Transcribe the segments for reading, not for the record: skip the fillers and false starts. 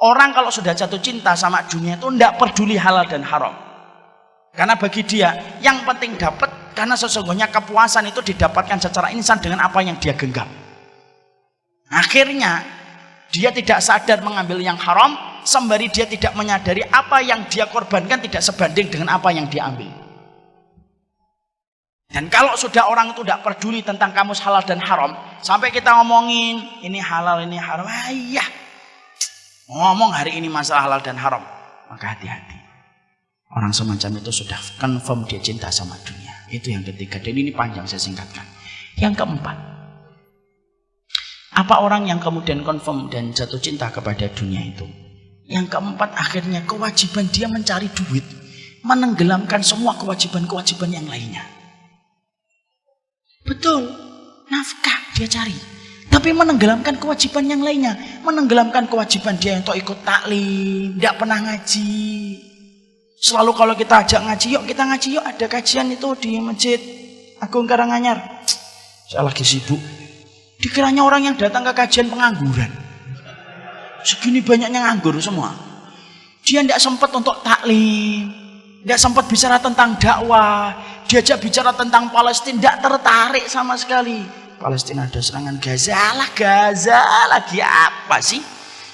Orang kalau sudah jatuh cinta sama dunia itu tidak peduli halal dan haram. Karena bagi dia yang penting dapat, karena sesungguhnya kepuasan itu didapatkan secara instan dengan apa yang dia genggam. Akhirnya dia tidak sadar mengambil yang haram, sembari dia tidak menyadari apa yang dia korbankan tidak sebanding dengan apa yang dia ambil. Dan kalau sudah orang itu tidak peduli tentang kamus halal dan haram, sampai kita ngomongin ini halal ini haram, ayah ngomong hari ini masalah halal dan haram, maka hati-hati. Orang semacam itu sudah confirm dia cinta sama dunia. Itu yang ketiga, dan ini panjang saya singkatkan. Yang keempat, apa orang yang kemudian confirm dan jatuh cinta kepada dunia itu? Yang keempat, akhirnya kewajiban dia mencari duit menenggelamkan semua kewajiban-kewajiban yang lainnya. Betul, nafkah dia cari, tapi menenggelamkan kewajiban yang lainnya. Menenggelamkan kewajiban dia untuk ikut taklim, tidak pernah ngaji. Selalu kalau kita ajak ngaji, yuk kita ngaji yuk, ada kajian itu di Masjid Agung Karanganyar. Saya lagi sibuk. Dikiranya orang yang datang ke kajian pengangguran. Segini banyaknya nganggur semua. Dia tidak sempat untuk taklim, tidak sempat bicara tentang dakwah. Diajak bicara tentang Palestina, tidak tertarik sama sekali. Palestina ada serangan Gaza lagi apa sih?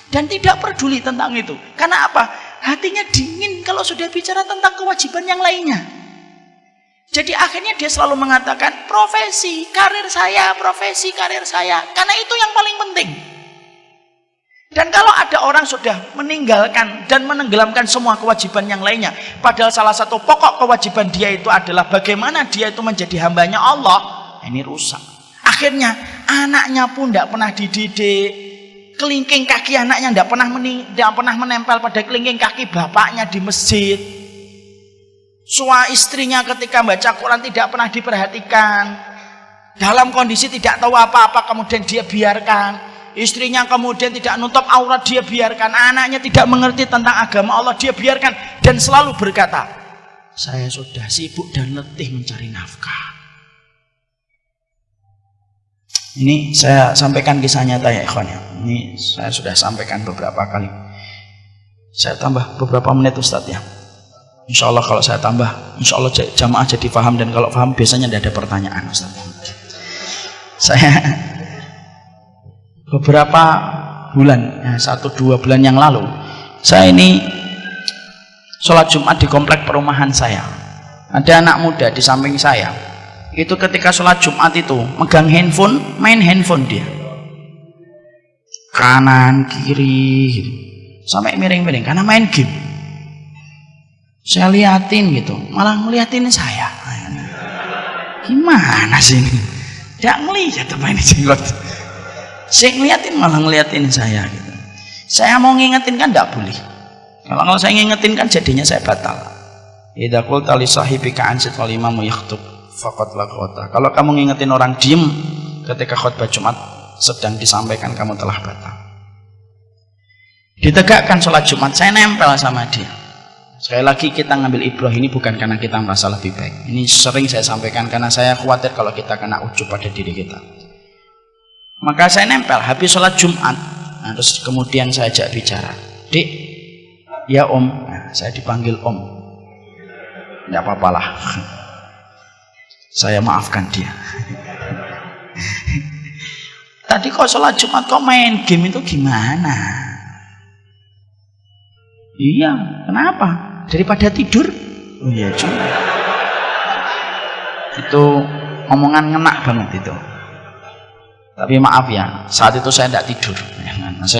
Dan tidak peduli tentang itu. Karena apa? Hatinya dingin kalau sudah bicara tentang kewajiban yang lainnya. Jadi akhirnya dia selalu mengatakan profesi, karir saya. Karena itu yang paling penting. Dan kalau ada orang sudah meninggalkan dan menenggelamkan semua kewajiban yang lainnya, padahal salah satu pokok kewajiban dia itu adalah bagaimana dia itu menjadi hambanya Allah, ini rusak. Akhirnya anaknya pun tidak pernah dididik, kelingking kaki anaknya tidak pernah menempel pada kelingking kaki bapaknya di masjid. Suami istrinya ketika baca Quran tidak pernah diperhatikan, dalam kondisi tidak tahu apa-apa kemudian dia biarkan. Istrinya kemudian tidak nutup aurat, dia biarkan. Anaknya tidak mengerti tentang agama Allah, dia biarkan. Dan selalu berkata, saya sudah sibuk dan letih mencari nafkah. Ini saya sampaikan kisah nyata ya ikhwan ya. Ini saya sudah sampaikan beberapa kali. Saya tambah beberapa menit Ustadz ya. Insya Allah kalau saya tambah, insya Allah jamaah jadi paham. Dan kalau paham biasanya tidak ada pertanyaan Ustadz. Saya beberapa bulan, 1-2 bulan yang lalu, saya ini sholat Jumat di komplek perumahan saya. Ada anak muda di samping saya. Itu ketika sholat Jumat itu megang handphone, main handphone dia. Kanan, kiri, gitu. Sampai miring-miring karena main game. Saya liatin gitu, malah ngeliatin saya. Gimana sih ini? Tidak melihat apa ini jenggot. Saya ngeliatin malah ngeliatin saya gitu. Saya mau ngingetin kan tidak boleh. Kalau saya ngingetin kan jadinya saya batal. Idza qulta li sahibika ansit wal imamu yakhthub faqad laqata. Kalau kamu ngingetin orang diem ketika khutbah Jumat sedang disampaikan, kamu telah batal. Ditegakkan sholat Jumat, saya nempel sama dia. Sekali lagi kita ngambil ibrah ini bukan karena kita merasa lebih baik. Ini sering saya sampaikan karena saya khawatir kalau kita kena ujub pada diri kita. Maka saya nempel habis sholat Jumat. Nah, terus kemudian saya ajak bicara, Dik, ya Om. Nah, saya dipanggil Om. Tidak apa-apalah. Saya maafkan dia. Tadi kok sholat Jumat kok main game itu gimana? Iya, kenapa? Daripada tidur? Oh iya juga. Itu omongan ngenak banget itu. Tapi maaf ya, saat itu saya tidak tidur.